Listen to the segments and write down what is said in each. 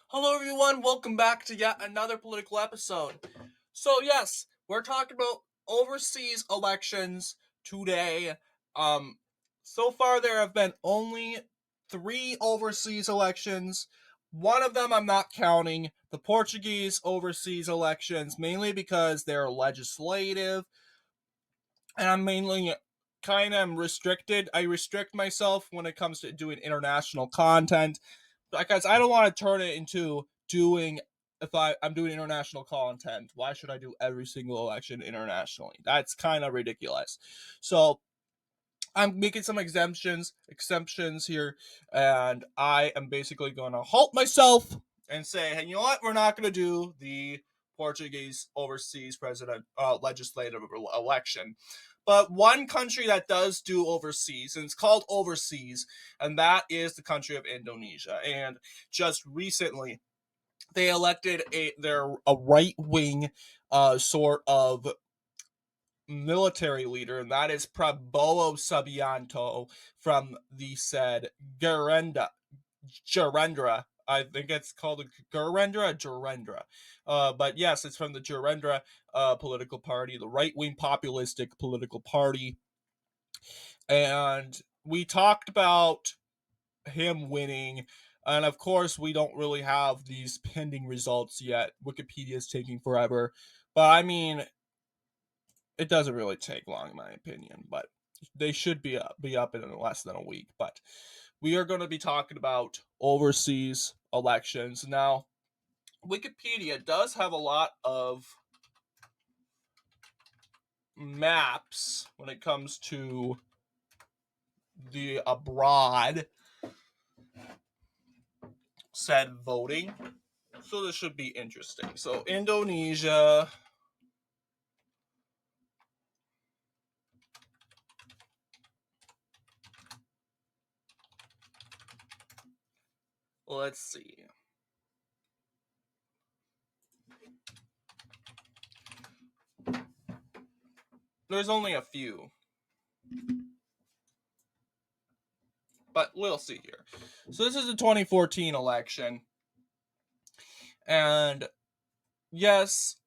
Hello, everyone. Welcome back to yet another political episode. So, yes, we're talking about overseas elections today. Um, so far there have been only 3 overseas elections. One of them I'm not counting the Portuguese overseas elections, mainly because they're legislative, and I'm mainly kind of restricted. I restrict myself when it comes to doing international content because I don't want to turn it into doing if I'm doing international content. Why should I do every single election internationally? That's kind of ridiculous. So I'm making some exemptions here, and I am basically going to halt myself and say, hey, you know what? We're not going to do the Portuguese overseas president legislative election. But one country that does do overseas, and it's called overseas, and that is the country of Indonesia. And just recently, they elected a right wing sort of military leader, and that is Prabowo Subianto from the said Gerendra. I think it's called Gerendra. But yes, it's from the Gerendra political party, the right wing populistic political party. And we talked about him winning. And of course, we don't really have these pending results yet. Wikipedia is taking forever. But I mean, it doesn't really take long, in my opinion. But they should be up in less than a week. But we are going to be talking about overseas elections. Now, Wikipedia does have a lot of maps when it comes to the abroad said voting. So this should be interesting. So Indonesia. Let's see. There's only a few. But we'll see here. So this is the 2014 election. And yes,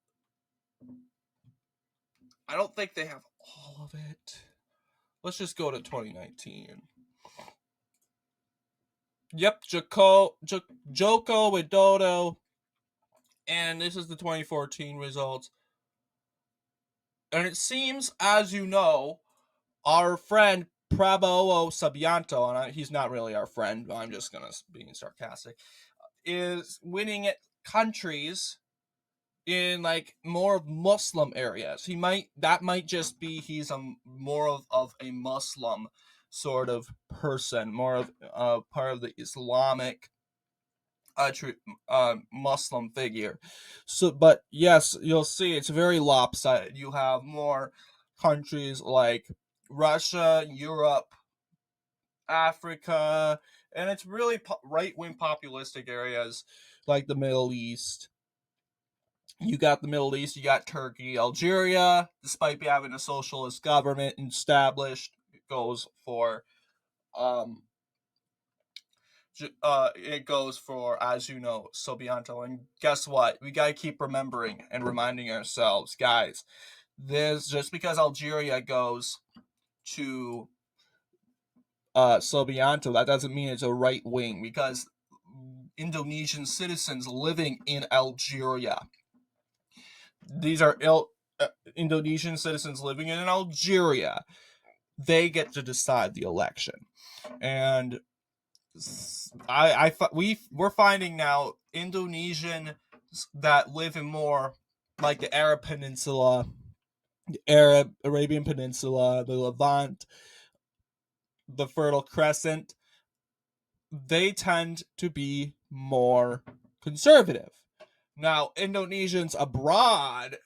I don't think they have all of it. Let's just go to 2019. Yep, Joko Widodo. And this is the 2014 results. And it seems, as you know, our friend Prabowo Subianto, and he's not really our friend, but I'm just going to be sarcastic, is winning at countries in like more of Muslim areas. That might just be he's a more of a Muslim sort of person, more of part of the Islamic Muslim figure. So, but yes, you'll see it's very lopsided. You have more countries like Russia, Europe, Africa, and it's really right wing populistic areas like the Middle East. You got the Middle East, you got Turkey, Algeria, despite having a socialist government established, it goes for um it goes for, as you know, Subianto. And guess what? We gotta keep remembering and reminding ourselves, guys. This just because Algeria goes to Subianto, that doesn't mean it's a right wing. Because Indonesian citizens living in Algeria, these are Indonesian citizens living in Algeria. They get to decide the election, and we're finding now Indonesian that live in more like the Arab Peninsula, the Arab Arabian Peninsula, the Levant, the Fertile Crescent. They tend to be more conservative. Now, Indonesians abroad,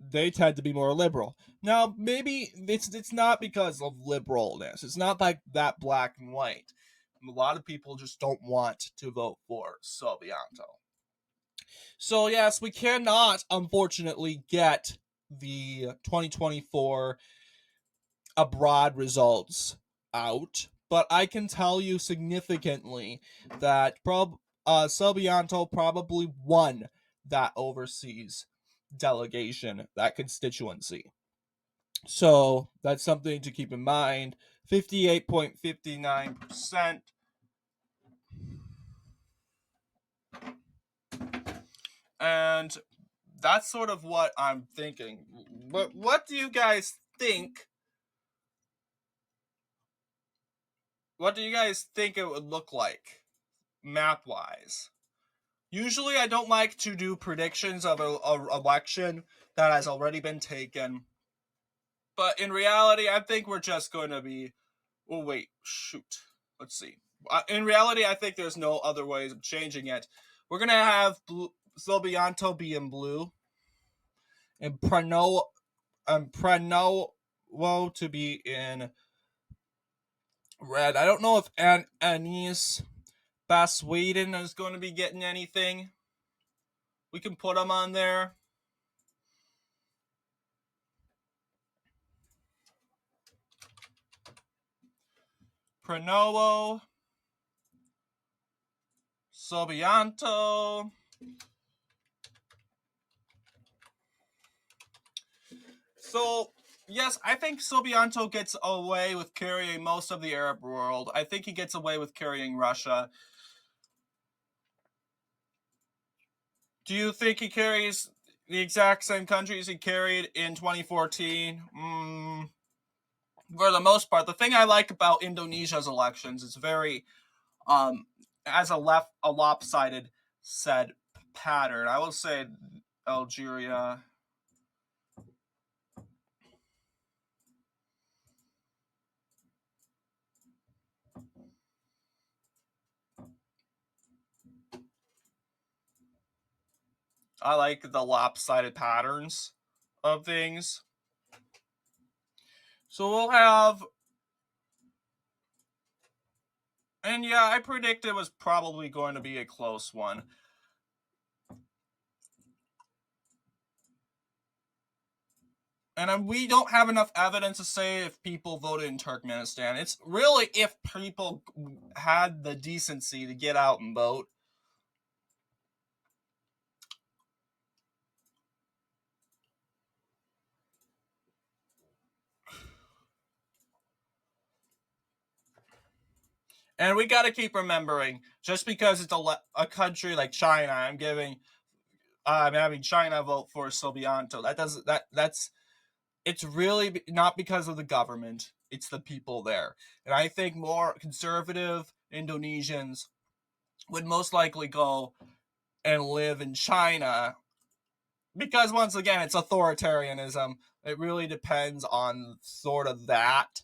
they tend to be more liberal. Now, maybe it's not because of liberalness. It's not like that black and white. A lot of people just don't want to vote for Subianto. So yes, we cannot unfortunately get the 2024 abroad results out, but I can tell you significantly that Subianto probably won that overseas delegation, that constituency. So that's something to keep in mind. 58.59%. And that's sort of what I'm thinking. But what do you guys think? What do you guys think it would look like map wise? Usually, I don't like to do predictions of a election that has already been taken. But in reality, I think we're just going to be. Oh, wait. Shoot. Let's see. In reality, I think there's no other ways of changing it. We're going to have Subianto be in blue. And Pranowo to be in red. I don't know if Anis Basweden is going to be getting anything. We can put him on there. Pranowo, Subianto. So, yes, I think Subianto gets away with carrying most of the Arab world. I think he gets away with carrying Russia. Do you think he carries the exact same countries he carried in 2014? For the most part. The thing I like about Indonesia's elections is very, as a lopsided said pattern. I will say Algeria. I like the lopsided patterns of things. So we'll have. And yeah, I predict it was probably going to be a close one. And we don't have enough evidence to say if people voted in Turkmenistan. It's really if people had the decency to get out and vote. And we got to keep remembering, just because it's a country like China, I'm having China vote for Subianto. That's it's really not because of the government. It's the people there. And I think more conservative Indonesians would most likely go and live in China, because once again, it's authoritarianism. It really depends on sort of that.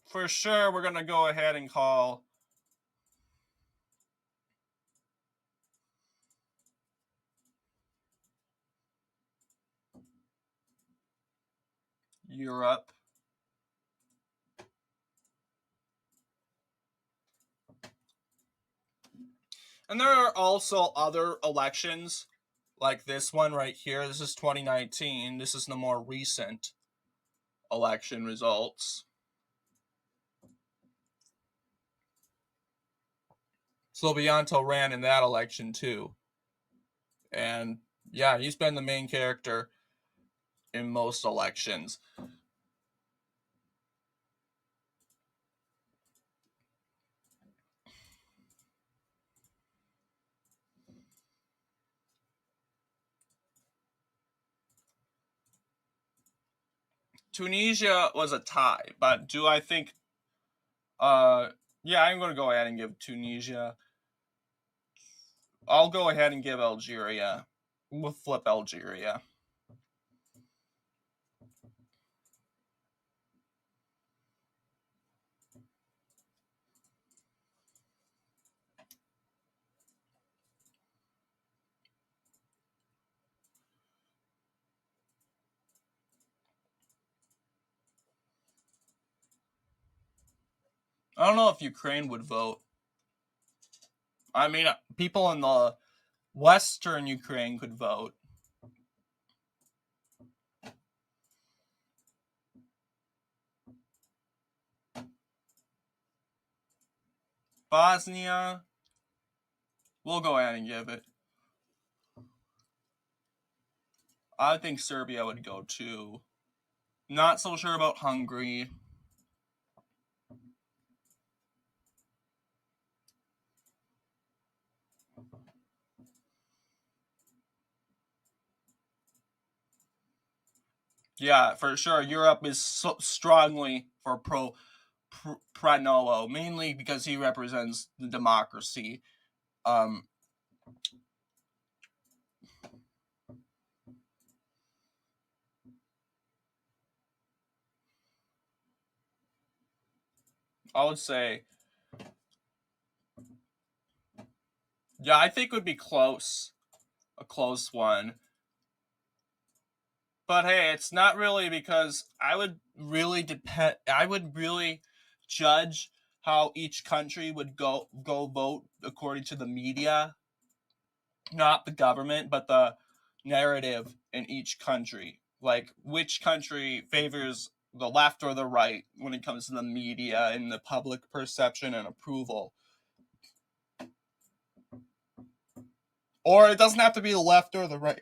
For sure, we're going to go ahead and call Europe. And there are also other elections like this one right here. This is 2019. This is the more recent election results. Subianto ran in that election too. And yeah, he's been the main character in most elections. Tunisia was a tie, but do I think yeah, I'm going to go ahead and give Tunisia. I'll go ahead and give Algeria. We'll flip Algeria. I don't know if Ukraine would vote. I mean, people in the Western Ukraine could vote. Bosnia, we'll go ahead and give it. I think Serbia would go too. Not so sure about Hungary. Yeah, for sure. Europe is so strongly for Pranolo, mainly because he represents the democracy. I would say, yeah, I think it would be close, a close one. But hey, it's not really, because I would really judge how each country would go vote according to the media, not the government, but the narrative in each country. Like, which country favors the left or the right when it comes to the media and the public perception and approval. Or it doesn't have to be the left or the right.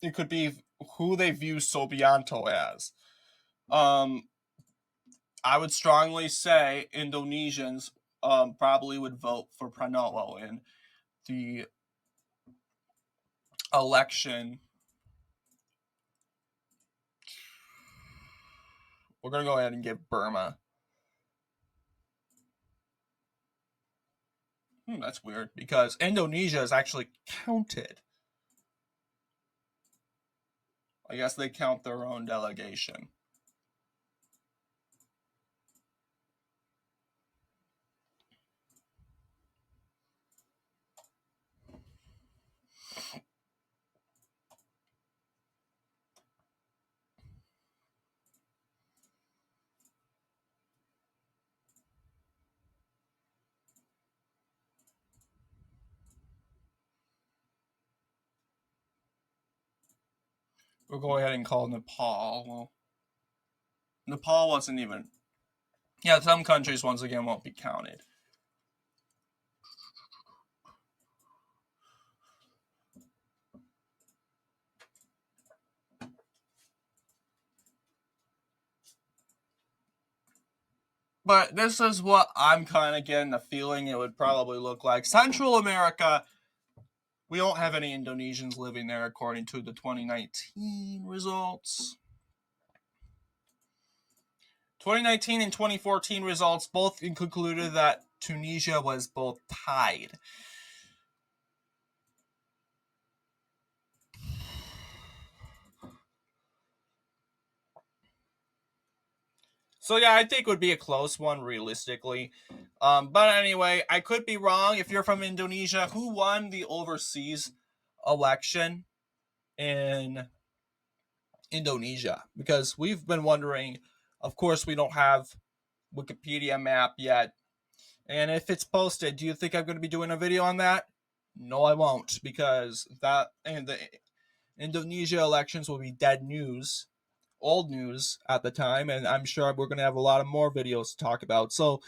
It could be who they view Subianto as. I would strongly say Indonesians probably would vote for Pranowo in the election. We're going to go ahead and give Burma. That's weird, because Indonesia is actually counted. I guess they count their own delegation. We'll go ahead and call Nepal. Well, Nepal wasn't even... Yeah, some countries, once again, won't be counted. But this is what I'm kind of getting the feeling it would probably look like. Central America, we don't have any Indonesians living there according to the 2019 results. 2019 and 2014 results both concluded that Tunisia was both tied. So yeah, I think it would be a close one, realistically. But anyway, I could be wrong. If you're from Indonesia, who won the overseas election in Indonesia? Because we've been wondering. Of course, we don't have Wikipedia map yet. And if it's posted, do you think I'm going to be doing a video on that? No, I won't, because that and the Indonesia elections will be dead news, old news at the time, and I'm sure we're going to have a lot of more videos to talk about. So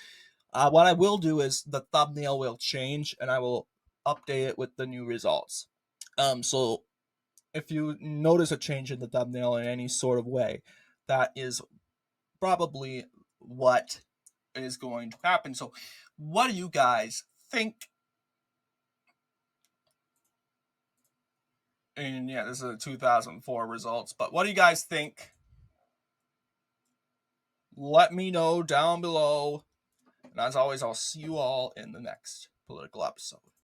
what I will do is the thumbnail will change, and I will update it with the new results. So if you notice a change in the thumbnail in any sort of way, that is probably what is going to happen. So what do you guys think? And yeah, this is the 2004 results, but what do you guys think? Let me know down below. And as always, I'll see you all in the next political episode.